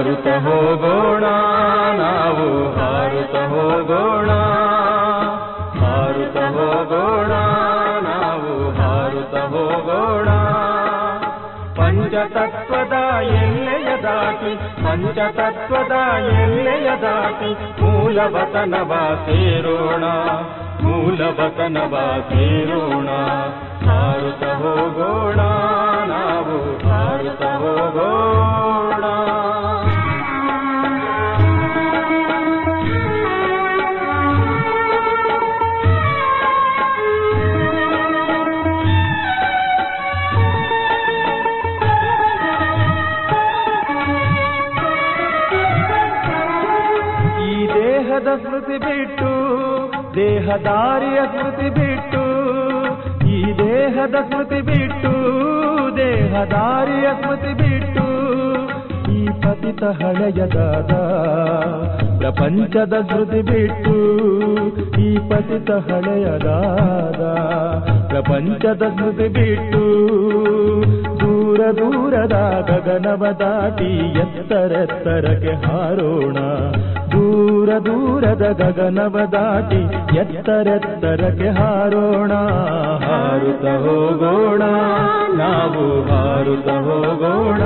ಹಾರುತ್ತ ಹೋಗೋಣ ನಾವು ಹಾರುತ್ತ ಹೋಗೋಣ, ಹಾರುತ್ತ ಹೋಗೋಣ ನಾವು ಹಾರುತ್ತ ಹೋಗೋಣ. ಪಂಚತತ್ವದ ಎಲ್ಲೆಯ ದಾಟಿ, ಪಂಚತತ್ವದ ಎಲ್ಲೆಯ ದಾಟಿ ಮೂಲವತನವ ಸೇರೋಣ, ಮೂಲವತನವ ಸೇರೋಣ. ಹಾರುತ್ತ ಹೋಗೋಣ ನಾವು ಹಾರುತ್ತ ಹೋಗೋಣ. ಸ್ಮೃತಿ ಬಿಟ್ಟು ದೇಹದಾರಿಯ ಸ್ಮೃತಿ ಬಿಟ್ಟು, ಈ ದೇಹದ ಸ್ಮೃತಿ ಬಿಟ್ಟು ದೇಹದಾರಿಯ ಸ್ಮೃತಿ ಬಿಟ್ಟು, ಈ ಪತಿತ ಹಳೆಯದಾದ ಪ್ರಪಂಚದ ಸ್ಮೃತಿ ಬಿಟ್ಟು, ಈ ಪತಿತ ಹಳೆಯದಾದ ಪ್ರಪಂಚದ ಸ್ಮೃತಿ ಬಿಟ್ಟು, ದೂರ ದೂರದ ಗಗನವ ದಾಟಿ ಎತ್ತರೆತ್ತರಕ್ಕೆ ಹಾರೋಣ, ದೂರ ದೂರದ ಗಗನವ ದಾಟಿ ಎತ್ತರೆತ್ತರಕ್ಕೆ ಹಾರೋಣ. ಹಾರುತ್ತ ಹೋಗೋಣ ನಾವು ಹಾರುತ್ತ ಹೋಗೋಣ,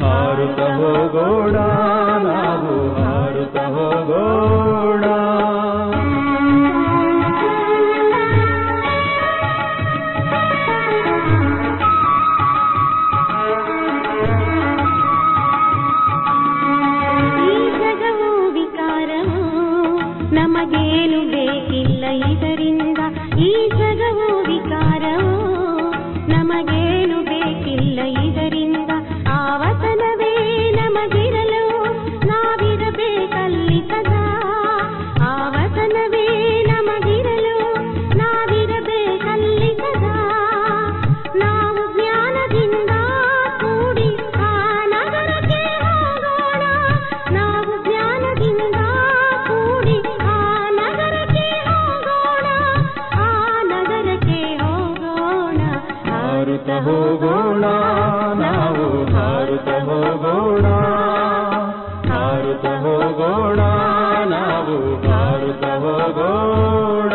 ಹಾರುತ್ತ ಹೋಗೋಣ ನಾವು ಹಾರುತ್ತ ಹೋಗೋಣ. ನಮಗೇನು ಬೇಕಿಲ್ಲ ಇದರಿಂದ, ಈ ಜಗವು ವಿಕಾರವು ನಮಗೇನು ಬೇಕಿಲ್ಲ ಇದರಿಂದ. ಆವತನವೇ ನಮಗಿರಲು ನಾವಿರಬೇಕಲ್ಲಿ ಸದಾ, ಆವತನವೇ ನಮಗಿರಲು ನಾವಿರಬೇಕಲ್ಲಿ ಸದಾ. ನಾವು ಜ್ಞಾನದಿಂದ ಕೂಡಿ ಆ ನಗರಕ್ಕೆ ಹೋಗೋಣ, ನಾವು ಜ್ಞಾನದಿಂದ ಕೂಡಿ ಆ ನಗರಕ್ಕೆ ಹೋಗೋಣ, ಆ ನಗರಕ್ಕೆ ಹೋಗೋಣ. ಹಾರುತ್ತ ಹೋಗೋಣ ನಾವು ಹಾರುತ್ತ ಹೋಗೋಣ, ಹಾರುತ್ತ ಹೋಗೋಣ ನಾವು ಹಾರುತ್ತ ಹೋಗೋಣ.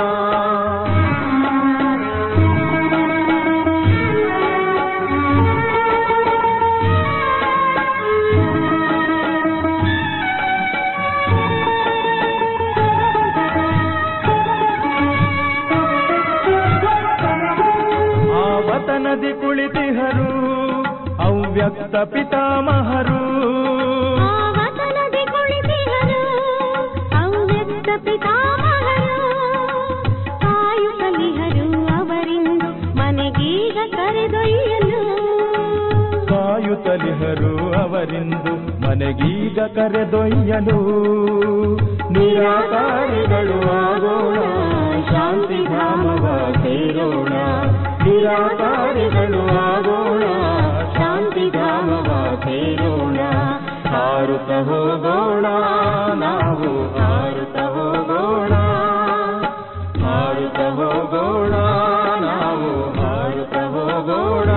ಆವತನದಿ ಕುಳಿತಿಹರು ಅವ್ಯಕ್ತ ಪಿತಾಮಹರು, ಆವತನದಿ ಕುಳಿತಿಹರು ಅವ್ಯಕ್ತ ಪಿತಾಮಹರು, ಕಾಯುತ್ತಲಿಹರು ಅವರಿಂದು ಮನೆಗೀಗ ಕರೆದೊಯ್ಯಲು, ಕಾಯುತ್ತಲಿಹರು ಅವರಿಂದು ಮನೆಗೀಗ ಕರೆದೊಯ್ಯಲು. ನಿರಾಕಾರಿಗಳು ಆಗೋಣ ಶಾಂತಿಧಾಮವ ಸೇರೋಣ, ನಿರಾಕಾರಿಗಳು ಆಗೋಣ ಶಾಂತಿಧಾಮವ ಸೇರೋಣ. ಹಾರುತ್ತ ಹೋಗೋಣ ನಾವು ಹಾರುತ್ತ ಹೋಗೋಣ, ಹಾರುತ್ತ ಹೋಗೋಣ ನಾವು ಹಾರುತ್ತ ಹೋಗೋಣ.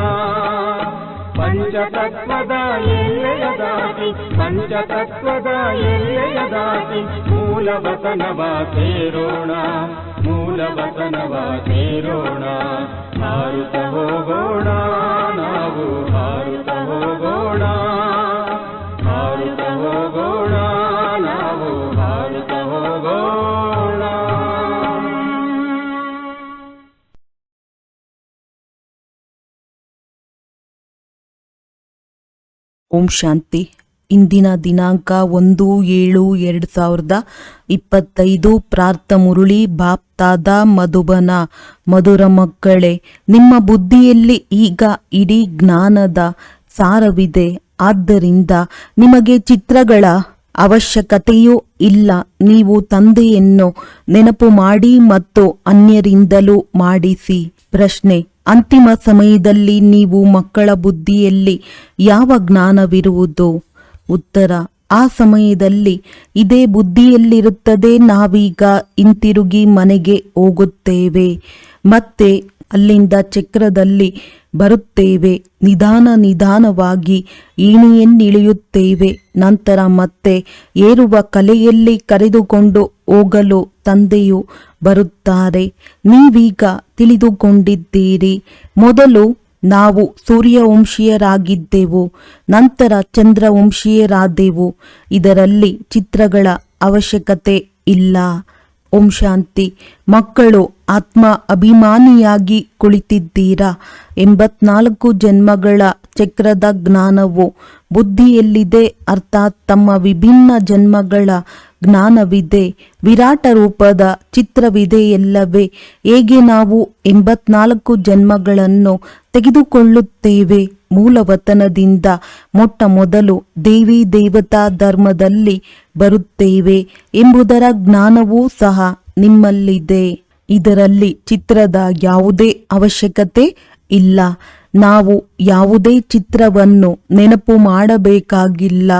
ಪಂಚತತ್ವದ ಎಲ್ಲೆಯ ದಾಟಿ, ಪಂಚತತ್ವದ ಎಲ್ಲೆಯ ದಾಟಿ ಮೂಲವತನವ ಸೇರೋಣ, ಮೂಲವತನವ ಸೇರೋಣ. ಹಾರುತ್ತ ಹೋಗೋಣ ನಾವು ಹಾರುತ್ತ ಹೋಗೋಣ, ಹಾರುತ್ತ ಹೋಗೋಣ ನಾವು ಹಾರುತ್ತ ಹೋಗೋಣ. ಓಂ ಶಾಂತಿ. ಇಂದಿನ ದಿನಾಂಕ 1/7/2025. ಪ್ರಾರ್ಥ ಮುರುಳಿ ಬಾಪ್ತಾದ ಮಧುಬನ. ಮಧುರ ಮಕ್ಕಳೇ, ನಿಮ್ಮ ಬುದ್ಧಿಯಲ್ಲಿ ಈಗ ಇಡೀ ಜ್ಞಾನದ ಸಾರವಿದೆ. ಆದ್ದರಿಂದ ನಿಮಗೆ ಚಿತ್ರಗಳ ಅವಶ್ಯಕತೆಯೂ ಇಲ್ಲ. ನೀವು ತಂದೆಯನ್ನು ನೆನಪು ಮಾಡಿ ಮತ್ತು ಅನ್ಯರಿಂದಲೂ ಮಾಡಿಸಿ. ಪ್ರಶ್ನೆ: ಅಂತಿಮ ಸಮಯದಲ್ಲಿ ನೀವು ಮಕ್ಕಳ ಬುದ್ಧಿಯಲ್ಲಿ ಯಾವ ಜ್ಞಾನವಿರುವುದು? ಉತ್ತರ: ಆ ಸಮಯದಲ್ಲಿ ಇದೇ ಬುದ್ಧಿಯಲ್ಲಿರುತ್ತದೆ. ನಾವೀಗ ಹಿಂತಿರುಗಿ ಮನೆಗೆ ಹೋಗುತ್ತೇವೆ. ಮತ್ತೆ ಅಲ್ಲಿಂದ ಚಕ್ರದಲ್ಲಿ ಬರುತ್ತೇವೆ. ನಿಧಾನವಾಗಿ ಏಣಿಯನ್ನಿಳಿಯುತ್ತೇವೆ. ನಂತರ ಮತ್ತೆ ಏರುವ ಕಲೆಯಲ್ಲಿ ಕರೆದುಕೊಂಡು ಹೋಗಲು ತಂದೆಯು ಬರುತ್ತಾರೆ. ನೀವೀಗ ತಿಳಿದುಕೊಂಡಿದ್ದೀರಿ. ಮೊದಲು ನಾವು ಸೂರ್ಯವಂಶೀಯರಾಗಿದ್ದೆವು, ನಂತರ ಚಂದ್ರವಂಶೀಯರಾದೆವು. ಇದರಲ್ಲಿ ಚಿತ್ರಗಳ ಅವಶ್ಯಕತೆ ಇಲ್ಲ. ಓಂ ಶಾಂತಿ. ಮಕ್ಕಳು ಆತ್ಮ ಅಭಿಮಾನಿಯಾಗಿ ಕುಳಿತಿದ್ದೀರಾ. 84 ಜನ್ಮಗಳ ಚಕ್ರದ ಜ್ಞಾನವು ಬುದ್ಧಿಯಲ್ಲಿದೆ, ಅರ್ಥಾತ್ ತಮ್ಮ ವಿಭಿನ್ನ ಜನ್ಮಗಳ ಜ್ಞಾನವಿದೆ. ವಿರಾಟ ರೂಪದ ಚಿತ್ರವಿದೆಯಲ್ಲವೇ? ಹೇಗೆ ನಾವು 84 ಜನ್ಮಗಳನ್ನು ತೆಗೆದುಕೊಳ್ಳುತ್ತೇವೆ? ಮೂಲವತನದಿಂದ ಮೊಟ್ಟ ಮೊದಲು ದೇವಿ ದೇವತಾ ಧರ್ಮದಲ್ಲಿ ಬರುತ್ತೇವೆ ಎಂಬುದರ ಜ್ಞಾನವೂ ಸಹ ನಿಮ್ಮಲ್ಲಿದೆ. ಇದರಲ್ಲಿ ಚಿತ್ರದ ಯಾವುದೇ ಅವಶ್ಯಕತೆ ಇಲ್ಲ. ನಾವು ಯಾವುದೇ ಚಿತ್ರವನ್ನು ನೆನಪು ಮಾಡಬೇಕಾಗಿಲ್ಲ.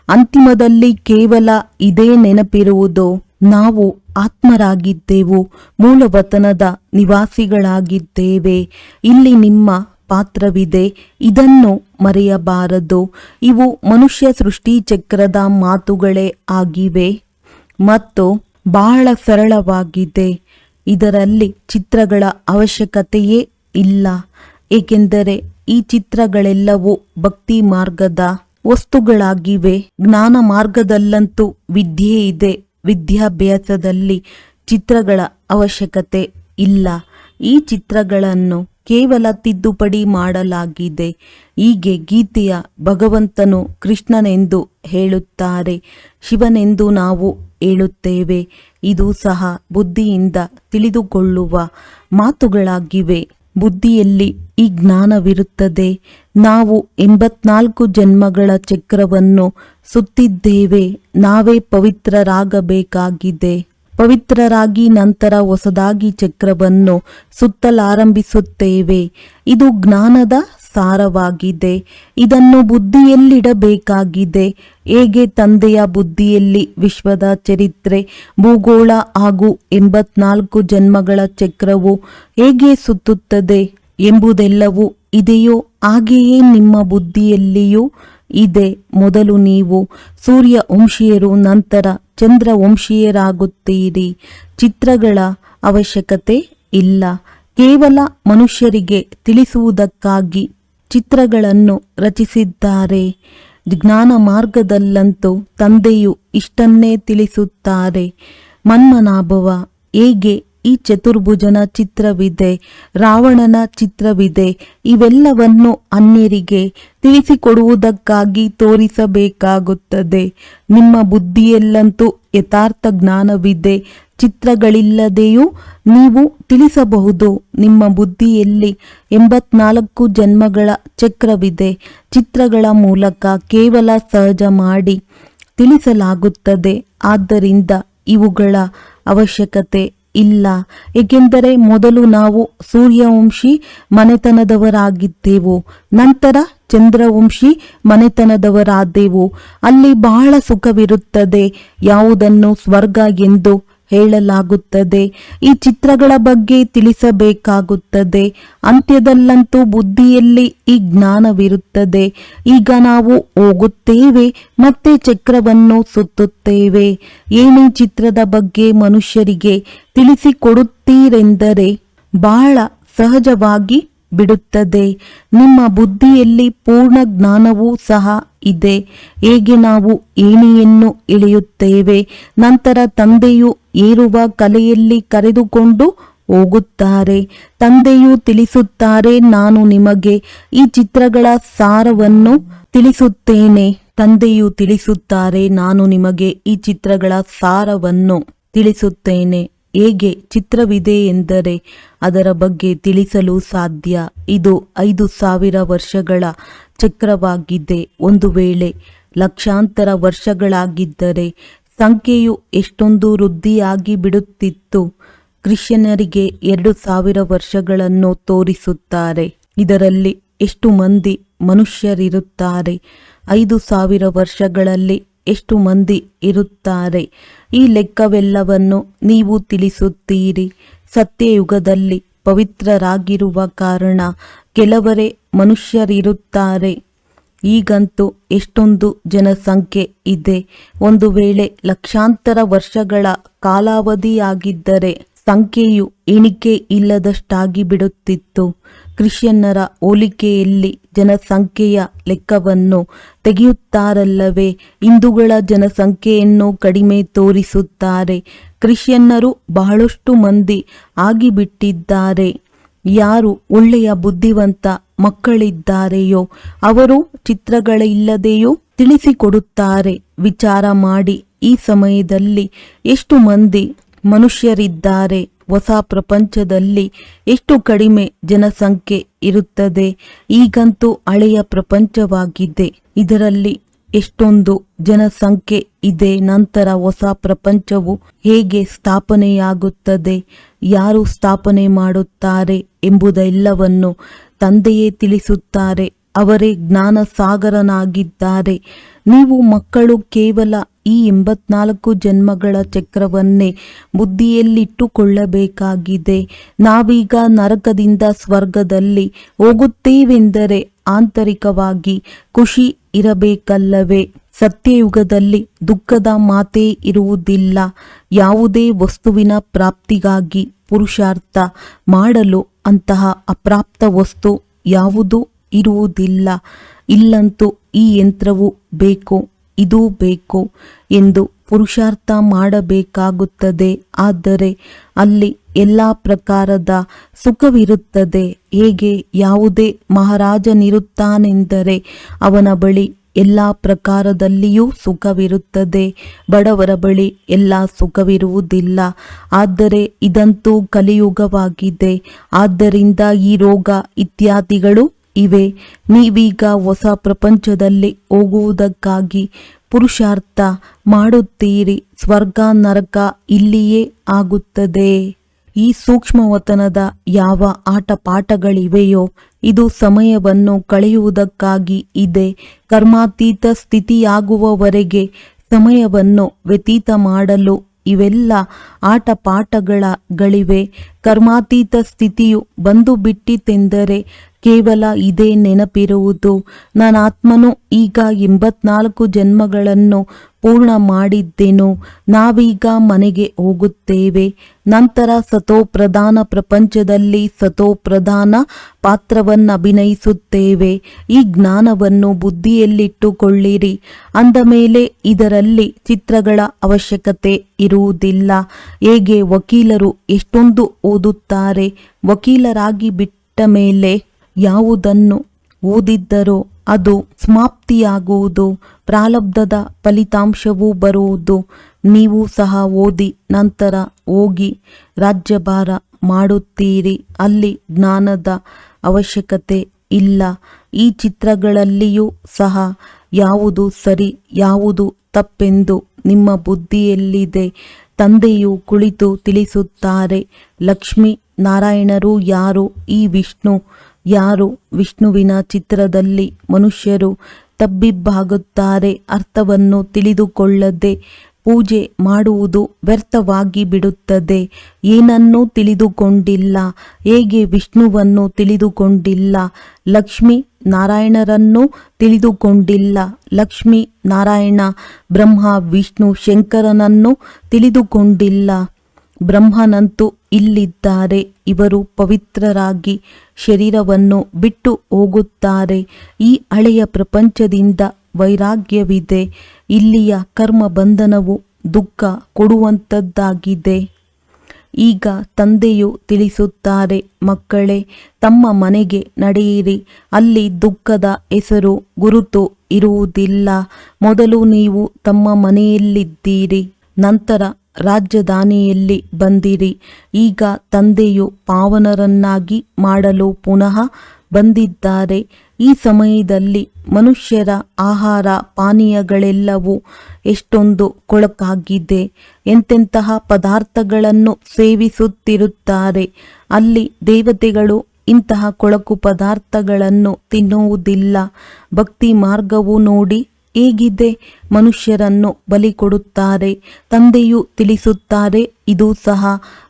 ಅಂತಿಮದಲ್ಲಿ ಕೇವಲ ಇದೇ ನೆನಪಿರುವುದು. ನಾವು ಆತ್ಮರಾಗಿದ್ದೆವು, ಮೂಲವತನದ ನಿವಾಸಿಗಳಾಗಿದ್ದೇವೆ. ಇಲ್ಲಿ ನಿಮ್ಮ ಪಾತ್ರವಿದೆ, ಇದನ್ನು ಮರೆಯಬಾರದು. ಇವು ಮನುಷ್ಯ ಸೃಷ್ಟಿ ಚಕ್ರದ ಮಾತುಗಳೇ ಆಗಿವೆ ಮತ್ತು ಬಹಳ ಸರಳವಾಗಿದೆ. ಇದರಲ್ಲಿ ಚಿತ್ರಗಳ ಅವಶ್ಯಕತೆಯೇ ಇಲ್ಲ, ಏಕೆಂದರೆ ಈ ಚಿತ್ರಗಳೆಲ್ಲವೂ ಭಕ್ತಿ ಮಾರ್ಗದ ವಸ್ತುಗಳಾಗಿವೆ. ಜ್ಞಾನ ಮಾರ್ಗದಲ್ಲಂತೂ ವಿದ್ಯೆ ಇದೆ. ವಿದ್ಯಾಭ್ಯಾಸದಲ್ಲಿ ಚಿತ್ರಗಳ ಅವಶ್ಯಕತೆ ಇಲ್ಲ. ಈ ಚಿತ್ರಗಳನ್ನು ಕೇವಲ ತಿದ್ದುಪಡಿ ಮಾಡಲಾಗಿದೆ. ಹೀಗೆ ಗೀತೆಯ ಭಗವಂತನು ಕೃಷ್ಣನೆಂದು ಹೇಳುತ್ತಾರೆ, ಶಿವನೆಂದು ನಾವು ಹೇಳುತ್ತೇವೆ. ಇದು ಸಹ ಬುದ್ಧಿಯಿಂದ ತಿಳಿದುಕೊಳ್ಳುವ ಮಾತುಗಳಾಗಿವೆ. ಬುದ್ಧಿಯಲ್ಲಿ ಈ ಜ್ಞಾನವಿರುತ್ತದೆ. ನಾವು 84 ಜನ್ಮಗಳ ಚಕ್ರವನ್ನು ಸುತ್ತಿದ್ದೇವೆ. ನಾವೇ ಪವಿತ್ರರಾಗಬೇಕಾಗಿದೆ. ಪವಿತ್ರರಾಗಿ ನಂತರ ಹೊಸದಾಗಿ ಚಕ್ರವನ್ನು ಸುತ್ತಲಾರಂಭಿಸುತ್ತೇವೆ. ಇದು ಜ್ಞಾನದ ಸಾರವಾಗಿದೆ. ಇದನ್ನು ಬುದ್ಧಿಯಲ್ಲಿಡಬೇಕಾಗಿದೆ. ಹೇಗೆ ತಂದೆಯ ಬುದ್ಧಿಯಲ್ಲಿ ವಿಶ್ವದ ಚರಿತ್ರೆ, ಭೂಗೋಳ ಹಾಗೂ 84 ಜನ್ಮಗಳ ಚಕ್ರವು ಹೇಗೆ ಸುತ್ತುತ್ತದೆ ಎಂಬುದೆಲ್ಲವೂ ಇದೆಯೋ ಹಾಗೆಯೇ ನಿಮ್ಮ ಬುದ್ಧಿಯಲ್ಲಿಯೂ ಇದೆ. ಮೊದಲು ನೀವು ಸೂರ್ಯವಂಶೀಯರು, ನಂತರ ಚಂದ್ರವಂಶೀಯರಾಗುತ್ತೀರಿ. ಚಿತ್ರಗಳ ಅವಶ್ಯಕತೆ ಇಲ್ಲ. ಕೇವಲ ಮನುಷ್ಯರಿಗೆ ತಿಳಿಸುವುದಕ್ಕಾಗಿ ಚಿತ್ರಗಳನ್ನು ರಚಿಸಿದ್ದಾರೆ. ಜ್ಞಾನ ಮಾರ್ಗದಲ್ಲಂತೂ ತಂದೆಯು ಇಷ್ಟನ್ನೇ ತಿಳಿಸುತ್ತಾರೆ. ಮನ್ಮನಾಭವ, ಹೇಗೆ ಈ ಚತುರ್ಭುಜನ ಚಿತ್ರವಿದೆ, ರಾವಣನ ಚಿತ್ರವಿದೆ, ಇವೆಲ್ಲವನ್ನು ಅನ್ಯರಿಗೆ ತಿಳಿಸಿಕೊಡುವುದಕ್ಕಾಗಿ ತೋರಿಸಬೇಕಾಗುತ್ತದೆ. ನಿಮ್ಮ ಬುದ್ಧಿಯಲ್ಲಂತೂ ಯಥಾರ್ಥ ಜ್ಞಾನವಿದೆ. ಚಿತ್ರಗಳಿಲ್ಲದೆಯೂ ನೀವು ತಿಳಿಸಬಹುದು. ನಿಮ್ಮ ಬುದ್ಧಿಯಲ್ಲಿ 84 ಜನ್ಮಗಳ ಚಕ್ರವಿದೆ. ಚಿತ್ರಗಳ ಮೂಲಕ ಕೇವಲ ಸಹಜ ಮಾಡಿ ತಿಳಿಸಲಾಗುತ್ತದೆ. ಆದ್ದರಿಂದ ಇವುಗಳ ಅವಶ್ಯಕತೆ ಇಲ್ಲ, ಏಕೆಂದರೆ ಮೊದಲು ನಾವು ಸೂರ್ಯವಂಶಿ ಮನೆತನದವರಾಗಿದ್ದೆವು, ನಂತರ ಚಂದ್ರವಂಶಿ ಮನೆತನದವರಾದೆವು. ಅಲ್ಲಿ ಬಹಳ ಸುಖವಿರುತ್ತದೆ. ಯಾವುದನ್ನು ಸ್ವರ್ಗ ಎಂದು ಹೇಳಲಾಗುತ್ತದೆ. ಈ ಚಿತ್ರಗಳ ಬಗ್ಗೆ ತಿಳಿಸಬೇಕಾಗುತ್ತದೆ. ಅಂತ್ಯದಲ್ಲಂತೂ ಬುದ್ಧಿಯಲ್ಲಿ ಈ ಜ್ಞಾನವಿರುತ್ತದೆ. ಈಗ ನಾವು ಹೋಗುತ್ತೇವೆ ಮತ್ತೆ ಚಕ್ರವನ್ನು ಸುತ್ತುತ್ತೇವೆ. ಏನೇ ಚಿತ್ರದ ಬಗ್ಗೆ ಮನುಷ್ಯರಿಗೆ ತಿಳಿಸಿಕೊಡುತ್ತೀರೆಂದರೆ ಬಹಳ ಸಹಜವಾಗಿ ಬಿಡುತ್ತದೆ. ನಿಮ್ಮ ಬುದ್ಧಿಯಲ್ಲಿ ಪೂರ್ಣ ಜ್ಞಾನವೂ ಸಹ ಇದೆ. ಹೇಗೆ ನಾವು ಏಣಿಯನ್ನು ಇಳಿಯುತ್ತೇವೆ, ನಂತರ ತಂದೆಯು ಏರುವ ಕಲೆಯಲ್ಲಿ ಕರೆದುಕೊಂಡು ಹೋಗುತ್ತಾರೆ. ತಂದೆಯು ತಿಳಿಸುತ್ತಾರೆ, ನಾನು ನಿಮಗೆ ಈ ಚಿತ್ರಗಳ ಸಾರವನ್ನು ತಿಳಿಸುತ್ತೇನೆ. ತಂದೆಯು ತಿಳಿಸುತ್ತಾರೆ, ನಾನು ನಿಮಗೆ ಈ ಚಿತ್ರಗಳ ಸಾರವನ್ನು ತಿಳಿಸುತ್ತೇನೆ. ಹೇಗೆ ಚಿತ್ರವಿದೆ ಎಂದರೆ ಅದರ ಬಗ್ಗೆ ತಿಳಿಸಲು ಸಾಧ್ಯ. ಇದು 5000 ವರ್ಷಗಳ ಚಕ್ರವಾಗಿದೆ. ಒಂದು ವೇಳೆ ಲಕ್ಷಾಂತರ ವರ್ಷಗಳಾಗಿದ್ದರೆ ಸಂಖ್ಯೆಯು ಎಷ್ಟೊಂದು ವೃದ್ಧಿಯಾಗಿ ಬಿಡುತ್ತಿತ್ತು. ಕ್ರಿಶ್ಚಿಯನರಿಗೆ 2000 ವರ್ಷಗಳನ್ನು ತೋರಿಸುತ್ತಾರೆ. ಇದರಲ್ಲಿ ಎಷ್ಟು ಮಂದಿ ಮನುಷ್ಯರಿರುತ್ತಾರೆ? 5000 ವರ್ಷಗಳಲ್ಲಿ ಎಷ್ಟು ಮಂದಿ ಇರುತ್ತಾರೆ? ಈ ಲೆಕ್ಕವೆಲ್ಲವನ್ನು ನೀವು ತಿಳಿಸುತ್ತೀರಿ. ಸತ್ಯಯುಗದಲ್ಲಿ ಪವಿತ್ರರಾಗಿರುವ ಕಾರಣ ಕೆಲವರೇ ಮನುಷ್ಯರಿರುತ್ತಾರೆ. ಈಗಂತೂ ಎಷ್ಟೊಂದು ಜನಸಂಖ್ಯೆ ಇದೆ. ಒಂದು ವೇಳೆ ಲಕ್ಷಾಂತರ ವರ್ಷಗಳ ಕಾಲಾವಧಿಯಾಗಿದ್ದರೆ ಸಂಖ್ಯೆಯು ಎಣಿಕೆ ಇಲ್ಲದಷ್ಟಾಗಿ ಬಿಡುತ್ತಿತ್ತು. ಕ್ರಿಶ್ಚಿಯನ್ನರ ಹೋಲಿಕೆಯಲ್ಲಿ ಜನಸಂಖ್ಯೆಯ ಲೆಕ್ಕವನ್ನು ತೆಗೆಯುತ್ತಾರಲ್ಲವೇ, ಹಿಂದೂಗಳ ಜನಸಂಖ್ಯೆಯನ್ನು ಕಡಿಮೆ ತೋರಿಸುತ್ತಾರೆ. ಕ್ರಿಶ್ಚಿಯನ್ನರು ಬಹಳಷ್ಟು ಮಂದಿ ಆಗಿಬಿಟ್ಟಿದ್ದಾರೆ. ಯಾರು ಒಳ್ಳೆಯ ಬುದ್ಧಿವಂತ ಮಕ್ಕಳಿದ್ದಾರೆಯೋ ಅವರು ಚಿತ್ರಗಳಿಲ್ಲದೆಯೂ ತಿಳಿಸಿಕೊಡುತ್ತಾರೆ. ವಿಚಾರ ಮಾಡಿ, ಈ ಸಮಯದಲ್ಲಿ ಎಷ್ಟು ಮಂದಿ ಮನುಷ್ಯರಿದ್ದಾರೆ? ಹೊಸ ಪ್ರಪಂಚದಲ್ಲಿ ಎಷ್ಟು ಕಡಿಮೆ ಜನಸಂಖ್ಯೆ ಇರುತ್ತದೆ. ಈಗಂತೂ ಹಳೆಯ ಪ್ರಪಂಚವಾಗಿದೆ, ಇದರಲ್ಲಿ ಎಷ್ಟೊಂದು ಜನಸಂಖ್ಯೆ ಇದೆ. ನಂತರ ಹೊಸ ಪ್ರಪಂಚವು ಹೇಗೆ ಸ್ಥಾಪನೆಯಾಗುತ್ತದೆ, ಯಾರು ಸ್ಥಾಪನೆ ಮಾಡುತ್ತಾರೆ ಎಂಬುದೆಲ್ಲವನ್ನು ತಂದೆಯೇ ತಿಳಿಸುತ್ತಾರೆ. ಅವರೇ ಜ್ಞಾನ ಸಾಗರನಾಗಿದ್ದಾರೆ. ನೀವು ಮಕ್ಕಳು ಕೇವಲ ಈ 84 ಜನ್ಮಗಳ ಚಕ್ರವನ್ನೇ ಬುದ್ಧಿಯಲ್ಲಿಟ್ಟುಕೊಳ್ಳಬೇಕಾಗಿದೆ. ನಾವೀಗ ನರಕದಿಂದ ಸ್ವರ್ಗದಲ್ಲಿ ಹೋಗುತ್ತೇವೆಂದರೆ ಆಂತರಿಕವಾಗಿ ಖುಷಿ ಇರಬೇಕಲ್ಲವೇ? ಸತ್ಯಯುಗದಲ್ಲಿ ದುಃಖದ ಮಾತೇ ಇರುವುದಿಲ್ಲ. ಯಾವುದೇ ವಸ್ತುವಿನ ಪ್ರಾಪ್ತಿಗಾಗಿ ಪುರುಷಾರ್ಥ ಮಾಡಲು ಅಂತಹ ಅಪ್ರಾಪ್ತ ವಸ್ತು ಯಾವುದೂ ಇರುವುದಿಲ್ಲ. ಇಲ್ಲಂತೂ ಈ ಯಂತ್ರವು ಬೇಕು, ಇದೂ ಬೇಕು ಎಂದು ಪುರುಷಾರ್ಥ ಮಾಡಬೇಕಾಗುತ್ತದೆ. ಆದರೆ ಅಲ್ಲಿ ಎಲ್ಲ ಪ್ರಕಾರದ ಸುಖವಿರುತ್ತದೆ. ಹೇಗೆ ಯಾವುದೇ ಮಹಾರಾಜನಿರುತ್ತಾನೆಂದರೆ ಅವನ ಬಳಿ ಎಲ್ಲ ಪ್ರಕಾರದಲ್ಲಿಯೂ ಸುಖವಿರುತ್ತದೆ. ಬಡವರ ಬಳಿ ಎಲ್ಲ ಸುಖವಿರುವುದಿಲ್ಲ. ಆದರೆ ಇದಂತೂ ಕಲಿಯುಗವಾಗಿದೆ. ಆದ್ದರಿಂದ ಈ ರೋಗ ಇತ್ಯಾದಿಗಳು ಇವೆ. ನೀವೀಗ ಹೊಸ ಪ್ರಪಂಚದಲ್ಲಿ ಹೋಗುವುದಕ್ಕಾಗಿ ಪುರುಷಾರ್ಥ ಮಾಡುತ್ತೀರಿ. ಸ್ವರ್ಗ ನರಕ ಇಲ್ಲಿಯೇ ಆಗುತ್ತದೆ. ಈ ಸೂಕ್ಷ್ಮವತನದ ಯಾವ ಆಟಪಾಠಗಳಿವೆಯೋ ಇದು ಸಮಯವನ್ನು ಕಳೆಯುವುದಕ್ಕಾಗಿ ಇದೆ. ಕರ್ಮಾತೀತ ಸ್ಥಿತಿಯಾಗುವವರೆಗೆ ಸಮಯವನ್ನು ವ್ಯತೀತ ಮಾಡಲು ಇವೆಲ್ಲ ಆಟಪಾಠಗಳಿವೆ. ಕರ್ಮಾತೀತ ಸ್ಥಿತಿಯು ಬಂದು ಬಿಟ್ಟಿತೆಂದರೆ ಕೇವಲ ಇದೇ ನೆನಪಿರುವುದು. ನಾನಾತ್ಮನು ಈಗ 84 ಜನ್ಮಗಳನ್ನು ಪೂರ್ಣ ಮಾಡಿದ್ದೆನು. ನಾವೀಗ ಮನೆಗೆ ಹೋಗುತ್ತೇವೆ. ನಂತರ ಸತೋಪ್ರಧಾನ ಪ್ರಪಂಚದಲ್ಲಿ ಸತೋಪ್ರಧಾನ ಪಾತ್ರವನ್ನಭಿನಯಿಸುತ್ತೇವೆ. ಈ ಜ್ಞಾನವನ್ನು ಬುದ್ಧಿಯಲ್ಲಿಟ್ಟುಕೊಳ್ಳಿರಿ. ಅಂದ ಮೇಲೆ ಇದರಲ್ಲಿ ಚಿತ್ರಗಳ ಅವಶ್ಯಕತೆ ಇರುವುದಿಲ್ಲ. ಹೇಗೆ ವಕೀಲರು ಎಷ್ಟೊಂದು ಓದುತ್ತಾರೆ, ವಕೀಲರಾಗಿ ಬಿಟ್ಟ ಮೇಲೆ ಯಾವುದನ್ನು ಓದಿದ್ದರೋ ಅದು ಸಮಾಪ್ತಿಯಾಗುವುದು, ಪ್ರಾರಬ್ಧದ ಫಲಿತಾಂಶವೂ ಬರುವುದು. ನೀವು ಸಹ ಓದಿ ನಂತರ ಹೋಗಿ ರಾಜ್ಯಭಾರ ಮಾಡುತ್ತೀರಿ. ಅಲ್ಲಿ ಜ್ಞಾನದ ಅವಶ್ಯಕತೆ ಇಲ್ಲ. ಈ ಚಿತ್ರಗಳಲ್ಲಿಯೂ ಸಹ ಯಾವುದು ಸರಿ ಯಾವುದು ತಪ್ಪೆಂದು ನಿಮ್ಮ ಬುದ್ಧಿಯಲ್ಲಿದೆ. ತಂದೆಯು ಕುಳಿತು ತಿಳಿಸುತ್ತಾರೆ. ಲಕ್ಷ್ಮೀ ನಾರಾಯಣರು ಯಾರು, ಈ ವಿಷ್ಣು ಯಾರು? ವಿಷ್ಣುವಿನ ಚಿತ್ರದಲ್ಲಿ ಮನುಷ್ಯರು ತಬ್ಬಿಬ್ಬಾಗುತ್ತಾರೆ. ಅರ್ಥವನ್ನು ತಿಳಿದುಕೊಳ್ಳದೆ ಪೂಜೆ ಮಾಡುವುದು ವ್ಯರ್ಥವಾಗಿ ಬಿಡುತ್ತದೆ. ಏನನ್ನೂ ತಿಳಿದುಕೊಂಡಿಲ್ಲ. ಹೇಗೆ ವಿಷ್ಣುವನ್ನು ತಿಳಿದುಕೊಂಡಿಲ್ಲ, ಲಕ್ಷ್ಮೀ ನಾರಾಯಣರನ್ನು ತಿಳಿದುಕೊಂಡಿಲ್ಲ. ಲಕ್ಷ್ಮೀ ನಾರಾಯಣ ಬ್ರಹ್ಮ ವಿಷ್ಣು ಶಂಕರನನ್ನು ತಿಳಿದುಕೊಂಡಿಲ್ಲ. ಬ್ರಹ್ಮನಂತೂ ಇಲ್ಲಿದ್ದಾರೆ. ಇವರು ಪವಿತ್ರರಾಗಿ ಶರೀರವನ್ನು ಬಿಟ್ಟು ಹೋಗುತ್ತಾರೆ. ಈ ಹಳೆಯ ಪ್ರಪಂಚದಿಂದ ವೈರಾಗ್ಯವಿದೆ. ಇಲ್ಲಿಯ ಕರ್ಮ ಬಂಧನವು ದುಃಖ ಕೊಡುವಂಥದ್ದಾಗಿದೆ. ಈಗ ತಂದೆಯು ತಿಳಿಸುತ್ತಾರೆ, ಮಕ್ಕಳೇ ತಮ್ಮ ಮನೆಗೆ ನಡೆಯಿರಿ. ಅಲ್ಲಿ ದುಃಖದ ಹೆಸರು ಗುರುತು ಇರುವುದಿಲ್ಲ. ಮೊದಲು ನೀವು ತಮ್ಮ ಮನೆಯಲ್ಲಿದ್ದೀರಿ, ನಂತರ ರಾಜಧಾನಿಯಲ್ಲಿ ಬಂದಿರಿ. ಈಗ ತಂದೆಯು ಪಾವನರನ್ನಾಗಿ ಮಾಡಲು ಪುನಃ ಬಂದಿದ್ದಾರೆ. ಈ ಸಮಯದಲ್ಲಿ ಮನುಷ್ಯರ ಆಹಾರ ಪಾನೀಯಗಳೆಲ್ಲವೂ ಎಷ್ಟೊಂದು ಕೊಳಕಾಗಿದೆ. ಎಂತೆಂತಹ ಪದಾರ್ಥಗಳನ್ನು ಸೇವಿಸುತ್ತಿರುತ್ತಾರೆ. ಅಲ್ಲಿ ದೇವತೆಗಳು ಇಂತಹ ಕೊಳಕು ಪದಾರ್ಥಗಳನ್ನು ತಿನ್ನುವುದಿಲ್ಲ. ಭಕ್ತಿ ಮಾರ್ಗವು ನೋಡಿ ಹೇಗಿದೆ? ಮನುಷ್ಯರನ್ನು ಬಲಿ ಕೊಡುತ್ತಾರೆ. ತಂದೆಯು ತಿಳಿಸುತ್ತಾರೆ, ಇದು ಸಹ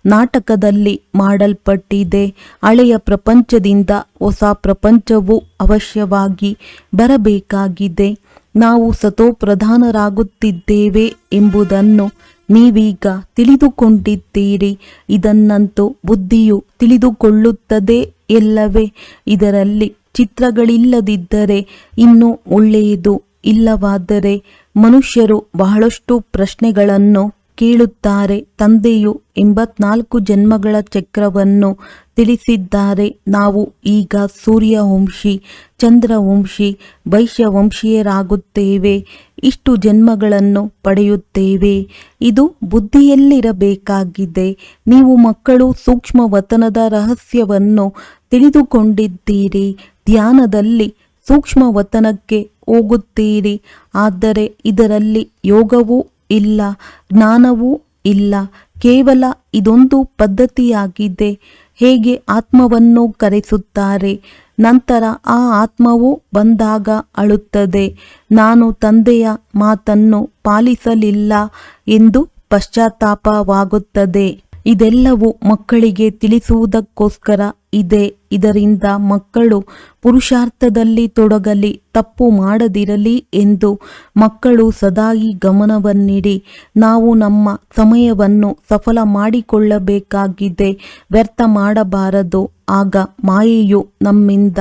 ನಾಟಕದಲ್ಲಿ ಮಾಡಲ್ಪಟ್ಟಿದೆ. ಹಳೆಯ ಪ್ರಪಂಚದಿಂದ ಹೊಸ ಪ್ರಪಂಚವು ಅವಶ್ಯವಾಗಿ ಬರಬೇಕಾಗಿದೆ. ನಾವು ಸತೋಪ್ರಧಾನರಾಗುತ್ತಿದ್ದೇವೆ ಎಂಬುದನ್ನು ನೀವೀಗ ತಿಳಿದುಕೊಂಡಿದ್ದೀರಿ. ಇದನ್ನಂತೂ ಬುದ್ಧಿಯು ತಿಳಿದುಕೊಳ್ಳುತ್ತದೆ ಎಲ್ಲವೇ. ಇದರಲ್ಲಿ ಚಿತ್ರಗಳಿಲ್ಲದಿದ್ದರೆ ಇನ್ನೂ ಒಳ್ಳೆಯದು. ಇಲ್ಲವಾದರೆ ಮನುಷ್ಯರು ಬಹಳಷ್ಟು ಪ್ರಶ್ನೆಗಳನ್ನು ಕೇಳುತ್ತಾರೆ. ತಂದೆಯು 84 ಜನ್ಮಗಳ ಚಕ್ರವನ್ನು ತಿಳಿಸಿದ್ದಾರೆ. ನಾವು ಈಗ ಸೂರ್ಯವಂಶಿ, ಚಂದ್ರವಂಶಿ, ವೈಶ್ಯವಂಶೀಯರಾಗುತ್ತೇವೆ. ಇಷ್ಟು ಜನ್ಮಗಳನ್ನು ಪಡೆಯುತ್ತೇವೆ. ಇದು ಬುದ್ಧಿಯಲ್ಲಿರಬೇಕಾಗಿದೆ. ನೀವು ಮಕ್ಕಳು ಸೂಕ್ಷ್ಮವತನದ ರಹಸ್ಯವನ್ನು ತಿಳಿದುಕೊಂಡಿದ್ದೀರಿ. ಧ್ಯಾನದಲ್ಲಿ ಸೂಕ್ಷ್ಮವತನಕ್ಕೆ ಹೋಗುತ್ತೀರಿ. ಆದರೆ ಇದರಲ್ಲಿ ಯೋಗವೂ ಇಲ್ಲ, ಜ್ಞಾನವೂ ಇಲ್ಲ. ಕೇವಲ ಇದೊಂದು ಪದ್ಧತಿಯಾಗಿದೆ. ಹೇಗೆ ಆತ್ಮವನ್ನು ಕರೆಸುತ್ತಾರೆ, ನಂತರ ಆ ಆತ್ಮವು ಬಂದಾಗ ಅಳುತ್ತದೆ, ನಾನು ತಂದೆಯ ಮಾತನ್ನು ಪಾಲಿಸಲಿಲ್ಲ ಎಂದು ಪಶ್ಚಾತ್ತಾಪವಾಗುತ್ತದೆ. ಇದೆಲ್ಲವೂ ಮಕ್ಕಳಿಗೆ ತಿಳಿಸುವುದಕ್ಕೋಸ್ಕರ ಇದೆ. ಇದರಿಂದ ಮಕ್ಕಳು ಪುರುಷಾರ್ಥದಲ್ಲಿ ತೊಡಗಲಿ, ತಪ್ಪು ಮಾಡದಿರಲಿ ಎಂದು ಮಕ್ಕಳು ಸದಾ ಈ ಗಮನವನ್ನಿಡಿ. ನಾವು ನಮ್ಮ ಸಮಯವನ್ನು ಸಫಲ ಮಾಡಿಕೊಳ್ಳಬೇಕಾಗಿದೆ, ವ್ಯರ್ಥ ಮಾಡಬಾರದು. ಆಗ ಮಾಯೆಯು ನಮ್ಮಿಂದ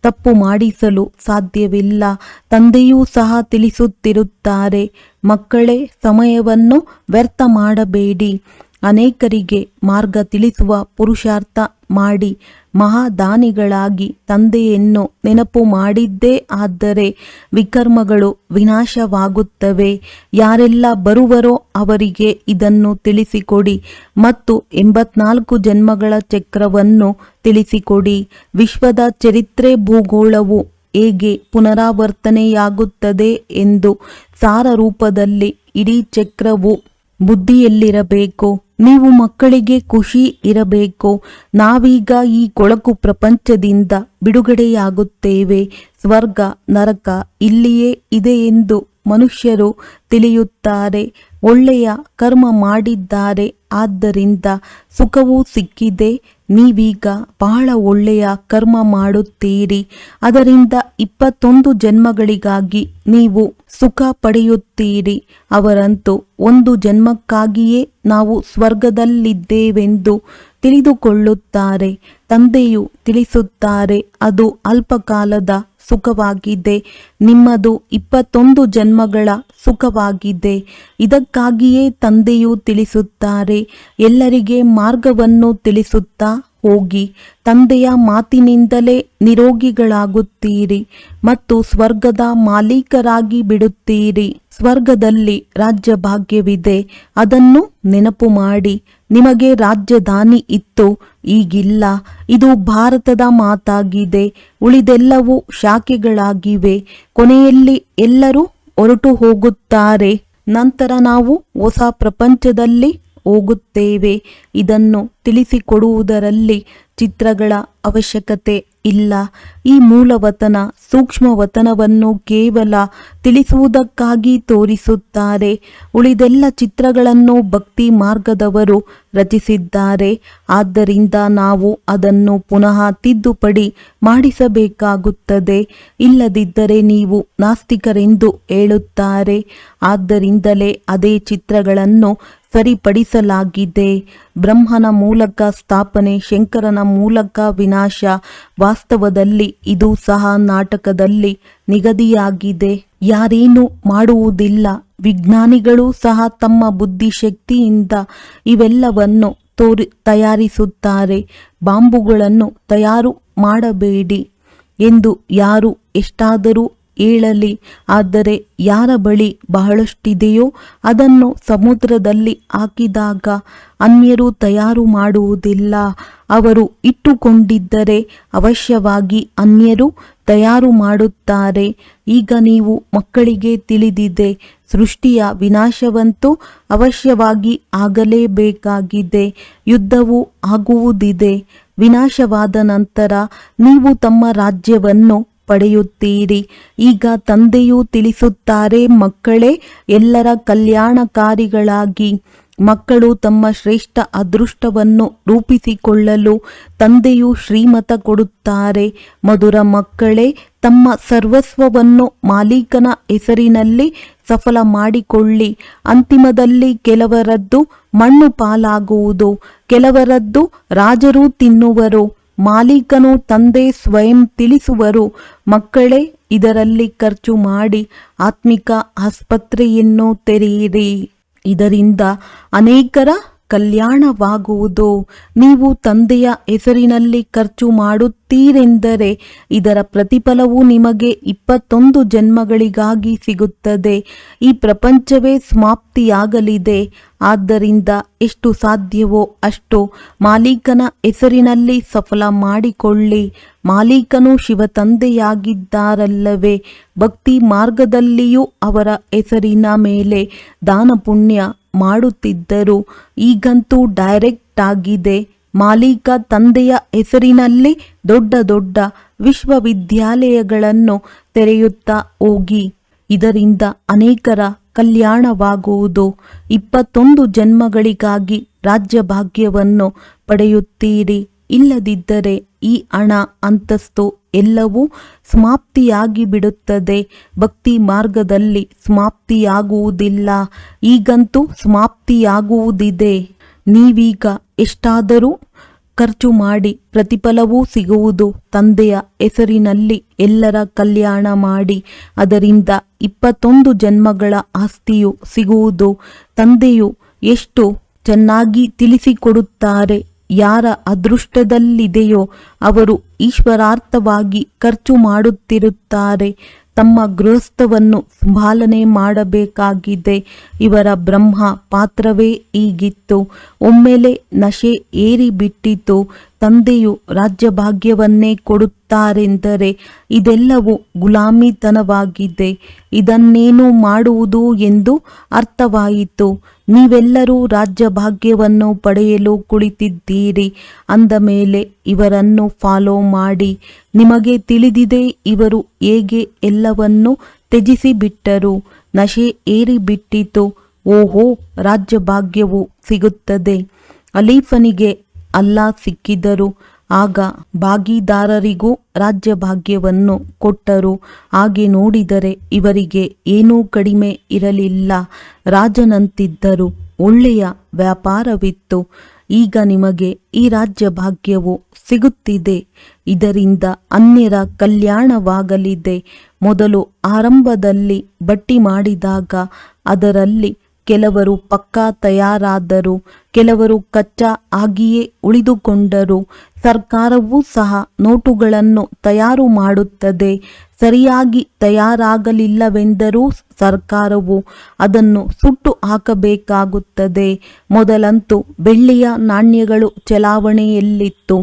ತಪ್ಪು ಮಾಡಿಸಲು ಸಾಧ್ಯವಿಲ್ಲ. ತಂದೆಯೂ ಸಹ ತಿಳಿಸುತ್ತಿರುತ್ತಾರೆ, ಮಕ್ಕಳೇ, ಸಮಯವನ್ನು ವ್ಯರ್ಥ ಮಾಡಬೇಡಿ. ಅನೇಕರಿಗೆ ಮಾರ್ಗ ತಿಳಿಸುವ ಪುರುಷಾರ್ಥ ಮಾಡಿ ಮಹಾದಾನಿಗಳಾಗಿ ತಂದೆಯನ್ನು ನೆನಪು ಮಾಡಿದ್ದೇ ಆದರೆ ವಿಕರ್ಮಗಳು ವಿನಾಶವಾಗುತ್ತವೆ. ಯಾರೆಲ್ಲ ಬರುವರೋ ಅವರಿಗೆ ಇದನ್ನು ತಿಳಿಸಿಕೊಡಿ ಮತ್ತು 84 ಜನ್ಮಗಳ ಚಕ್ರವನ್ನು ತಿಳಿಸಿಕೊಡಿ. ವಿಶ್ವದ ಚರಿತ್ರೆ, ಭೂಗೋಳವು ಹೇಗೆ ಪುನರಾವರ್ತನೆಯಾಗುತ್ತದೆ ಎಂದು ಸಾರ ರೂಪದಲ್ಲಿ ಇಡೀ ಚಕ್ರವು ಬುದ್ಧಿಯಲ್ಲಿರಬೇಕು. ನೀವು ಮಕ್ಕಳಿಗೆ ಖುಷಿ ಇರಬೇಕು. ನಾವೀಗ ಈ ಕೊಳಕು ಪ್ರಪಂಚದಿಂದ ಬಿಡುಗಡೆಯಾಗುತ್ತೇವೆ. ಸ್ವರ್ಗ ನರಕ ಇಲ್ಲಿಯೇ ಇದೆ ಎಂದು ಮನುಷ್ಯರು ತಿಳಿಯುತ್ತಾರೆ. ಒಳ್ಳೆಯ ಕರ್ಮ ಮಾಡಿದ್ದಾರೆ, ಆದ್ದರಿಂದ ಸುಖವೂ ಸಿಕ್ಕಿದೆ. ನೀವೀಗ ಬಹಳ ಒಳ್ಳೆಯ ಕರ್ಮ ಮಾಡುತ್ತೀರಿ. ಅದರಿಂದ 21 ಜನ್ಮಗಳಿಗಾಗಿ ನೀವು ಸುಖ ಪಡೆಯುತ್ತೀರಿ. ಅವರಂತೂ ಒಂದು ಜನ್ಮಕ್ಕಾಗಿಯೇ ನಾವು ಸ್ವರ್ಗದಲ್ಲಿದ್ದೇವೆಂದು ತಿಳಿದುಕೊಳ್ಳುತ್ತಾರೆ. ತಂದೆಯು ತಿಳಿಸುತ್ತಾರೆ, ಅದು ಅಲ್ಪಕಾಲದ ಸುಖವಾಗಿದೆ. ನಿಮ್ಮದು 21 ಜನ್ಮಗಳ ಸುಖವಾಗಿದೆ. ಇದಕ್ಕಾಗಿಯೇ ತಂದೆಯು ತಿಳಿಸುತ್ತಾರೆ, ಎಲ್ಲರಿಗೆ ಮಾರ್ಗವನ್ನು ತಿಳಿಸುತ್ತಾ ಹೋಗಿ. ತಂದೆಯ ಮಾತಿನಿಂದಲೇ ನಿರೋಗಿಗಳಾಗುತ್ತೀರಿ ಮತ್ತು ಸ್ವರ್ಗದ ಮಾಲೀಕರಾಗಿ ಬಿಡುತ್ತೀರಿ. ಸ್ವರ್ಗದಲ್ಲಿ ರಾಜ್ಯ ಭಾಗ್ಯವಿದೆ, ಅದನ್ನು ನೆನಪು ಮಾಡಿ. ನಿಮಗೆ ರಾಜಧಾನಿ ಇತ್ತು, ಈಗಿಲ್ಲ. ಇದು ಭಾರತದ ಮಾತಾಗಿದೆ. ಉಳಿದೆಲ್ಲವೂ ಶಾಖೆಗಳಾಗಿವೆ. ಕೊನೆಯಲ್ಲಿ ಎಲ್ಲರೂ ಹೊರಟು ಹೋಗುತ್ತಾರೆ. ನಂತರ ನಾವು ಹೊಸ ಪ್ರಪಂಚದಲ್ಲಿ ಹೋಗುತ್ತೇವೆ. ಇದನ್ನು ತಿಳಿಸಿಕೊಡುವುದರಲ್ಲಿ ಚಿತ್ರಗಳ ಅವಶ್ಯಕತೆ ಇಲ್ಲ. ಈ ಮೂಲವತನ, ಸೂಕ್ಷ್ಮವತನವನ್ನು ಕೇವಲ ತಿಳಿಸುವುದಕ್ಕಾಗಿ ತೋರಿಸುತ್ತಾರೆ. ಉಳಿದೆಲ್ಲ ಚಿತ್ರಗಳನ್ನು ಭಕ್ತಿ ಮಾರ್ಗದವರು ರಚಿಸಿದ್ದಾರೆ. ಆದ್ದರಿಂದ ನಾವು ಅದನ್ನು ಪುನಃ ತಿದ್ದುಪಡಿ ಮಾಡಿಸಬೇಕಾಗುತ್ತದೆ. ಇಲ್ಲದಿದ್ದರೆ ನೀವು ನಾಸ್ತಿಕರೆಂದು ಹೇಳುತ್ತಾರೆ. ಆದ್ದರಿಂದಲೇ ಅದೇ ಚಿತ್ರಗಳನ್ನು ಸರಿಪಡಿಸಲಾಗಿದೆ. ಬ್ರಹ್ಮನ ಮೂಲಕ ಸ್ಥಾಪನೆ, ಶಂಕರನ ಮೂಲಕ ವಿನಾಶ. ವಾಸ್ತವದಲ್ಲಿ ಇದು ಸಹ ನಾಟಕದಲ್ಲಿ ನಿಗದಿಯಾಗಿದೆ. ಯಾರೇನೂ ಮಾಡುವುದಿಲ್ಲ. ವಿಜ್ಞಾನಿಗಳು ಸಹ ತಮ್ಮ ಬುದ್ಧಿಶಕ್ತಿಯಿಂದ ಇವೆಲ್ಲವನ್ನು ತಯಾರಿಸುತ್ತಾರೆ. ಬಾಂಬುಗಳನ್ನು ತಯಾರು ಮಾಡಬೇಡಿ ಎಂದು ಯಾರು ಎಷ್ಟಾದರೂ ಹೇಳಲಿ, ಆದರೆ ಯಾರ ಬಳಿ ಬಹಳಷ್ಟಿದೆಯೋ ಅದನ್ನು ಸಮುದ್ರದಲ್ಲಿ ಹಾಕಿದಾಗ ಅನ್ಯರು ತಯಾರು ಮಾಡುವುದಿಲ್ಲ. ಅವರು ಇಟ್ಟುಕೊಂಡಿದ್ದರೆ ಅವಶ್ಯವಾಗಿ ಅನ್ಯರು ತಯಾರು ಮಾಡುತ್ತಾರೆ. ಈಗ ನೀವು ಮಕ್ಕಳಿಗೆ ತಿಳಿದಿದೆ, ಸೃಷ್ಟಿಯ ವಿನಾಶವಂತೂ ಅವಶ್ಯವಾಗಿ ಆಗಲೇಬೇಕಾಗಿದೆ. ಯುದ್ಧವೂ ಆಗುವುದಿದೆ. ವಿನಾಶವಾದ ನಂತರ ನೀವು ತಮ್ಮ ರಾಜ್ಯವನ್ನು ಪಡೆಯುತ್ತೀರಿ. ಈಗ ತಂದೆಯು ತಿಳಿಸುತ್ತಾರೆ, ಮಕ್ಕಳೇ, ಎಲ್ಲರ ಕಲ್ಯಾಣಕಾರಿಗಳಾಗಿ ಮಕ್ಕಳು ತಮ್ಮ ಶ್ರೇಷ್ಠ ಅದೃಷ್ಟವನ್ನು ರೂಪಿಸಿಕೊಳ್ಳಲು ತಂದೆಯು ಶ್ರೀಮತ ಕೊಡುತ್ತಾರೆ. ಮಧುರ ಮಕ್ಕಳೇ, ತಮ್ಮ ಸರ್ವಸ್ವವನ್ನು ಮಾಲೀಕನ ಹೆಸರಿನಲ್ಲಿ ಸಫಲ ಮಾಡಿಕೊಳ್ಳಿ. ಅಂತಿಮದಲ್ಲಿ ಕೆಲವರದ್ದು ಮಣ್ಣು ಪಾಲಾಗುವುದು, ಕೆಲವರದ್ದು ರಾಜರು ತಿನ್ನುವರು. ಮಾಲೀಕನು ತಂದೆ ಸ್ವಯಂ ತಿಳಿಸುವರು. ಮಕ್ಕಳೇ, ಇದರಲ್ಲಿ ಖರ್ಚು ಮಾಡಿ ಆತ್ಮಿಕ ಆಸ್ಪತ್ರೆಯನ್ನು ತೆರೆಯಿರಿ. ಇದರಿಂದ ಅನೇಕರ ಕಲ್ಯಾಣವಾಗುವುದು. ನೀವು ತಂದೆಯ ಹೆಸರಿನಲ್ಲಿ ಖರ್ಚು ಮಾಡುತ್ತೀರೆಂದರೆ ಇದರ ಪ್ರತಿಫಲವು ನಿಮಗೆ 21 ಜನ್ಮಗಳಿಗಾಗಿ ಸಿಗುತ್ತದೆ. ಈ ಪ್ರಪಂಚವೇ ಸಮಾಪ್ತಿಯಾಗಲಿದೆ. ಆದ್ದರಿಂದ ಎಷ್ಟು ಸಾಧ್ಯವೋ ಅಷ್ಟು ಮಾಲೀಕನ ಹೆಸರಿನಲ್ಲಿ ಸಫಲ ಮಾಡಿಕೊಳ್ಳಿ. ಮಾಲೀಕನು ಶಿವ ತಂದೆಯಾಗಿದ್ದಾರಲ್ಲವೇ? ಭಕ್ತಿ ಮಾರ್ಗದಲ್ಲಿಯೂ ಅವರ ಹೆಸರಿನ ಮೇಲೆ ದಾನ ಪುಣ್ಯ ಮಾಡುತ್ತಿದ್ದರು. ಈಗಂತೂ ಡೈರೆಕ್ಟ್ ಆಗಿದೆ. ಮಾಲೀಕ ತಂದೆಯ ಹೆಸರಿನಲ್ಲಿ ದೊಡ್ಡ ದೊಡ್ಡ ವಿಶ್ವವಿದ್ಯಾಲಯಗಳನ್ನು ತೆರೆಯುತ್ತಾ ಹೋಗಿ. ಇದರಿಂದ ಅನೇಕರ ಕಲ್ಯಾಣವಾಗುವುದು. 21 ಜನ್ಮಗಳಿಗಾಗಿ ರಾಜ್ಯ ಭಾಗ್ಯವನ್ನು ಪಡೆಯುತ್ತೀರಿ. ಇಲ್ಲದಿದ್ದರೆ ಈ ಹಣ, ಅಂತಸ್ತು ಎಲ್ಲವೂ ಸಮಾಪ್ತಿಯಾಗಿ ಬಿಡುತ್ತದೆ. ಭಕ್ತಿ ಮಾರ್ಗದಲ್ಲಿ ಸಮಾಪ್ತಿಯಾಗುವುದಿಲ್ಲ. ಈಗಂತೂ ಸಮಾಪ್ತಿಯಾಗುವುದಿದೆ. ನೀವೀಗ ಎಷ್ಟಾದರೂ ಖರ್ಚು ಮಾಡಿ ಪ್ರತಿಫಲವೂ ಸಿಗುವುದು. ತಂದೆಯ ಹೆಸರಿನಲ್ಲಿ ಎಲ್ಲರ ಕಲ್ಯಾಣ ಮಾಡಿ ಅದರಿಂದ 21 ಜನ್ಮಗಳ ಆಸ್ತಿಯು ಸಿಗುವುದು. ತಂದೆಯು ಎಷ್ಟು ಚೆನ್ನಾಗಿ ತಿಳಿಸಿಕೊಡುತ್ತಾರೆ. ಯಾರ ಅದೃಷ್ಟದಲ್ಲಿದೆಯೋ ಅವರು ಈಶ್ವರಾರ್ಥವಾಗಿ ಖರ್ಚು ಮಾಡುತ್ತಿರುತ್ತಾರೆ. ತಮ್ಮ ಗೃಹಸ್ಥವನ್ನು ಸಂಭಾಲನೆ ಮಾಡಬೇಕಾಗಿದೆ. ಇವರ ಬ್ರಹ್ಮ ಪಾತ್ರವೇ ಹೀಗಿತ್ತು. ಒಮ್ಮೆಲೆ ನಶೆ ಏರಿಬಿಟ್ಟಿತು. ತಂದೆಯು ರಾಜ್ಯಭಾಗ್ಯವನ್ನೇ ಕೊಡುತ್ತಾರೆಂದರೆ ಇದೆಲ್ಲವೂ ಗುಲಾಮಿತನವಾಗಿದೆ. ಇದನ್ನೇನು ಮಾಡುವುದು ಎಂದು ಅರ್ಥವಾಯಿತು. ನೀವೆಲ್ಲರೂ ರಾಜ್ಯಭಾಗ್ಯವನ್ನು ಪಡೆಯಲು ಕುಳಿತಿದ್ದೀರಿ. ಅಂದ ಮೇಲೆ ಇವರನ್ನು ಫಾಲೋ ಮಾಡಿ. ನಿಮಗೆ ತಿಳಿದಿದೆ ಇವರು ಹೇಗೆ ಎಲ್ಲವನ್ನೂ ತ್ಯಜಿಸಿಬಿಟ್ಟರು. ನಶೆ ಏರಿಬಿಟ್ಟಿತು. ಓಹೋ, ರಾಜ್ಯಭಾಗ್ಯವು ಸಿಗುತ್ತದೆ. ಅಲೀಫನಿಗೆ ಅಲ್ಲಾ ಸಿಕ್ಕಿದರು. ಆಗ ಭಾಗಿದಾರರಿಗೂ ರಾಜ್ಯಭಾಗ್ಯವನ್ನು ಕೊಟ್ಟರು. ಹಾಗೆ ನೋಡಿದರೆ ಇವರಿಗೆ ಏನೂ ಕಡಿಮೆ ಇರಲಿಲ್ಲ. ರಾಜನಂತಿದ್ದರು. ಒಳ್ಳೆಯ ವ್ಯಾಪಾರವಿತ್ತು. ಈಗ ನಿಮಗೆ ಈ ರಾಜ್ಯಭಾಗ್ಯವು ಸಿಗುತ್ತಿದೆ. ಇದರಿಂದ ಅನ್ಯರ ಕಲ್ಯಾಣವಾಗಲಿದೆ. ಮೊದಲು ಆರಂಭದಲ್ಲಿ ಬಟ್ಟಿ ಮಾಡಿದಾಗ ಅದರಲ್ಲಿ ಕೆಲವರು ಪಕ್ಕಾ ತಯಾರಾದರು, ಕೆಲವರು ಕಚ್ಚಾ ಆಗಿಯೇ ಉಳಿದುಕೊಂಡರು. ಸರ್ಕಾರವೂ ಸಹ ನೋಟುಗಳನ್ನು ತಯಾರು ಮಾಡುತ್ತದೆ. ಸರಿಯಾಗಿ ತಯಾರಾಗಲಿಲ್ಲವೆಂದರೂ ಸರ್ಕಾರವು ಅದನ್ನು ಸುಟ್ಟು ಹಾಕಬೇಕಾಗುತ್ತದೆ. ಮೊದಲಂತೂ ಬೆಳ್ಳಿಯ ನಾಣ್ಯಗಳು ಚಲಾವಣೆಯಲ್ಲಿತ್ತು.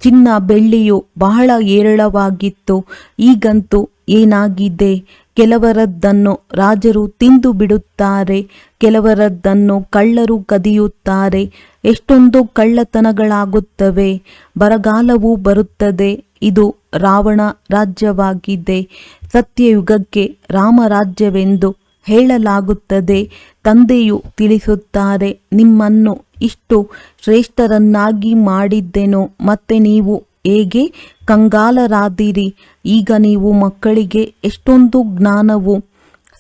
ಚಿನ್ನ ಬೆಳ್ಳಿಯು ಬಹಳ ಹೇರಳವಾಗಿತ್ತು. ಈಗಂತೂ ಏನಾಗಿದೆ? ಕೆಲವರದ್ದನ್ನು ರಾಜರು ತಿಂದು ಬಿಡುತ್ತಾರೆ, ಕೆಲವರದ್ದನ್ನು ಕಳ್ಳರು ಕದಿಯುತ್ತಾರೆ. ಎಷ್ಟೊಂದು ಕಳ್ಳತನಗಳಾಗುತ್ತವೆ. ಬರಗಾಲವೂ ಬರುತ್ತದೆ. ಇದು ರಾವಣ ರಾಜ್ಯವಾಗಿದೆ. ಸತ್ಯಯುಗಕ್ಕೆ ರಾಮರಾಜ್ಯವೆಂದು ಹೇಳಲಾಗುತ್ತದೆ. ತಂದೆಯು ತಿಳಿಸುತ್ತಾರೆ, ನಿಮ್ಮನ್ನು ಇಷ್ಟು ಶ್ರೇಷ್ಠರನ್ನಾಗಿ ಮಾಡಿದ್ದೆನು, ಮತ್ತೆ ನೀವು ಹೇಗೆ ಕಂಗಾಲರಾದಿರಿ? ಈಗ ನೀವು ಮಕ್ಕಳಿಗೆ ಎಷ್ಟೊಂದು ಜ್ಞಾನವು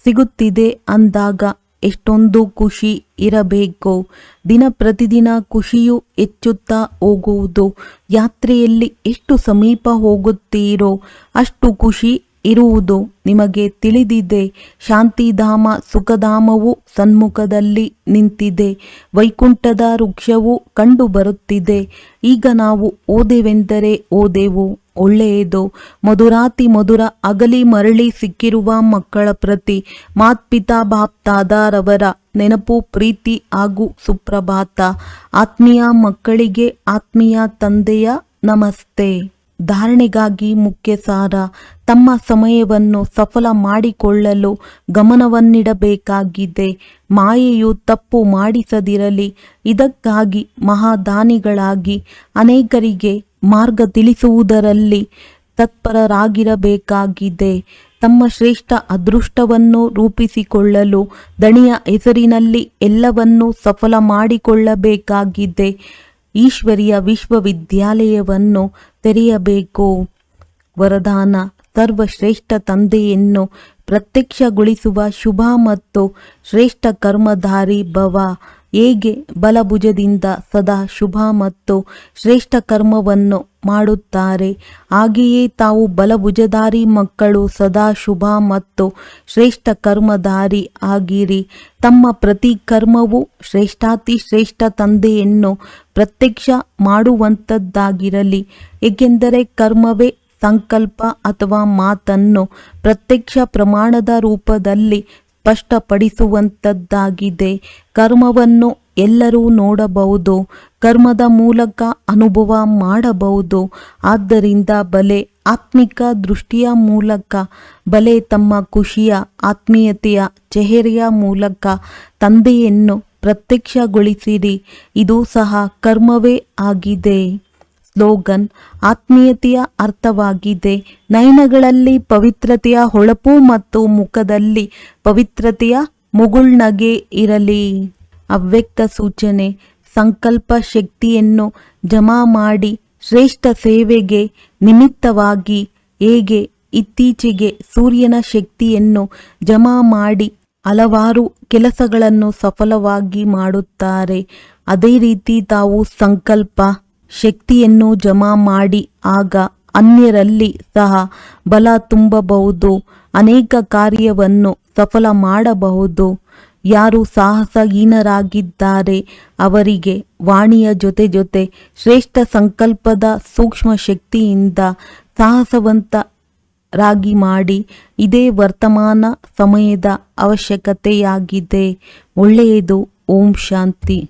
ಸಿಗುತ್ತಿದೆ ಅಂದಾಗ ಎಷ್ಟೊಂದು ಖುಷಿ ಇರಬೇಕು. ದಿನ ಪ್ರತಿದಿನ ಖುಷಿಯು ಹೆಚ್ಚುತ್ತಾ ಹೋಗುವುದು. ಯಾತ್ರೆಯಲ್ಲಿ ಎಷ್ಟು ಸಮೀಪ ಹೋಗುತ್ತೀರೋ ಅಷ್ಟು ಖುಷಿ ಇರುವುದು ನಿಮಗೆ ತಿಳಿದಿದೆ. ಶಾಂತಿಧಾಮ ಸುಖಧಾಮವು ಸನ್ಮುಖದಲ್ಲಿ ನಿಂತಿದೆ. ವೈಕುಂಠದ ವೃಕ್ಷವು ಕಂಡು ಬರುತ್ತಿದೆ. ಈಗ ನಾವು ಓದೆವೆಂದರೆ ಓದೆವು, ಒಳ್ಳೆಯದು. ಮಧುರಾತಿ ಮಧುರ ಅಗಲಿ ಮರಳಿ ಸಿಕ್ಕಿರುವ ಮಕ್ಕಳ ಪ್ರತಿ ಮಾತ್ಪಿತಾ ಬಾಪ್ ದಾದಾರವರ ನೆನಪು, ಪ್ರೀತಿ ಹಾಗೂ ಸುಪ್ರಭಾತ. ಆತ್ಮೀಯ ಮಕ್ಕಳಿಗೆ ಆತ್ಮೀಯ ತಂದೆಯ ನಮಸ್ತೆ. ಧಾರಣೆಗಾಗಿ ಮುಖ್ಯ ಸಾರ: ತಮ್ಮ ಸಮಯವನ್ನು ಸಫಲ ಮಾಡಿಕೊಳ್ಳಲು ಗಮನವನ್ನಿಡಬೇಕಾಗಿದೆ. ಮಾಯೆಯು ತಪ್ಪು ಮಾಡಿಸದಿರಲಿ. ಇದಕ್ಕಾಗಿ ಮಹಾದಾನಿಗಳಾಗಿ ಅನೇಕರಿಗೆ ಮಾರ್ಗ ತಿಳಿಸುವುದರಲ್ಲಿ ತತ್ಪರರಾಗಿರಬೇಕಾಗಿದೆ. ತಮ್ಮ ಶ್ರೇಷ್ಠ ಅದೃಷ್ಟವನ್ನು ರೂಪಿಸಿಕೊಳ್ಳಲು ದಣಿಯ ಹೆಸರಿನಲ್ಲಿ ಎಲ್ಲವನ್ನೂ ಸಫಲ ಮಾಡಿಕೊಳ್ಳಬೇಕಾಗಿದೆ. ಈಶ್ವರೀಯ ವಿಶ್ವವಿದ್ಯಾಲಯವನ್ನು ತೆರೆಯಬೇಕು. ವರದಾನ: ಸರ್ವಶ್ರೇಷ್ಠ ತಂದೆಯನ್ನು ಪ್ರತ್ಯಕ್ಷಗೊಳಿಸುವ ಶುಭ ಮತ್ತು ಶ್ರೇಷ್ಠ ಕರ್ಮಧಾರಿ ಭವ. ಹೇಗೆ ಬಲಭುಜದಿಂದ ಸದಾ ಶುಭ ಮತ್ತು ಶ್ರೇಷ್ಠ ಕರ್ಮವನ್ನು ಮಾಡುತ್ತಾರೆ, ಹಾಗೆಯೇ ತಾವು ಬಲಭುಜಧಾರಿ ಮಕ್ಕಳು ಸದಾ ಶುಭ ಮತ್ತು ಶ್ರೇಷ್ಠ ಕರ್ಮಧಾರಿ ಆಗಿರಿ. ತಮ್ಮ ಪ್ರತಿ ಕರ್ಮವು ಶ್ರೇಷ್ಠಾತಿ ಶ್ರೇಷ್ಠ ತಂದೆಯನ್ನು ಪ್ರತ್ಯಕ್ಷ ಮಾಡುವಂಥದ್ದಾಗಿರಲಿ. ಏಕೆಂದರೆ ಕರ್ಮವೇ ಸಂಕಲ್ಪ ಅಥವಾ ಮಾತನ್ನು ಪ್ರತ್ಯಕ್ಷ ಪ್ರಮಾಣದ ರೂಪದಲ್ಲಿ ಸ್ಪಷ್ಟಪಡಿಸುವಂಥದ್ದಾಗಿದೆ. ಕರ್ಮವನ್ನು ಎಲ್ಲರೂ ನೋಡಬಹುದು, ಕರ್ಮದ ಮೂಲಕ ಅನುಭವ ಮಾಡಬಹುದು. ಆದ್ದರಿಂದ ಬಲೆ ಆತ್ಮಿಕ ದೃಷ್ಟಿಯ ಮೂಲಕ, ಬಲೆ ತಮ್ಮ ಖುಷಿಯ ಆತ್ಮೀಯತೆಯ ಚೆಹರೆಯ ಮೂಲಕ ತಂದೆಯನ್ನು ಪ್ರತ್ಯಕ್ಷಗೊಳಿಸಿರಿ. ಇದು ಸಹ ಕರ್ಮವೇ ಆಗಿದೆ. ಸ್ಲೋಗನ್: ಆತ್ಮೀಯತೆಯ ಅರ್ಥವಾಗಿದೆ. ನಯನಗಳಲ್ಲಿ ಪವಿತ್ರತೆಯ ಹೊಳಪು ಮತ್ತು ಮುಖದಲ್ಲಿ ಪವಿತ್ರತೆಯ ಮುಗುಳ್ನಗೆ ಇರಲಿ. ಅವ್ಯಕ್ತ ಸೂಚನೆ: ಸಂಕಲ್ಪ ಶಕ್ತಿಯನ್ನು ಜಮಾ ಮಾಡಿ ಶ್ರೇಷ್ಠ ಸೇವೆಗೆ ನಿಮಿತ್ತವಾಗಿ, ಹೇಗೆ ಇತ್ತೀಚೆಗೆ ಸೂರ್ಯನ ಶಕ್ತಿಯನ್ನು ಜಮಾ ಮಾಡಿ ಹಲವಾರು ಕೆಲಸಗಳನ್ನು ಸಫಲವಾಗಿ ಮಾಡುತ್ತಾರೆ, ಅದೇ ರೀತಿ ತಾವು ಸಂಕಲ್ಪ ಶಕ್ತಿಯನ್ನು ಜಮಾ ಮಾಡಿ ಆಗ ಅನ್ಯರಲ್ಲಿ ಸಹ ಬಲ ತುಂಬಬಹುದು, ಅನೇಕ ಕಾರ್ಯವನ್ನು ಸಫಲ ಮಾಡಬಹುದು. ಯಾರು ಸಾಹಸಹೀನರಾಗಿದ್ದಾರೆ ಅವರಿಗೆ ವಾಣಿಯ ಜೊತೆ ಜೊತೆ ಶ್ರೇಷ್ಠ ಸಂಕಲ್ಪದ ಸೂಕ್ಷ್ಮ ಶಕ್ತಿಯಿಂದ ಸಾಹಸವಂತರಾಗಿ ಮಾಡಿ. ಇದೇ ವರ್ತಮಾನ ಸಮಯದ ಅವಶ್ಯಕತೆಯಾಗಿದೆ. ಒಳ್ಳೆಯದು. ಓಂ ಶಾಂತಿ.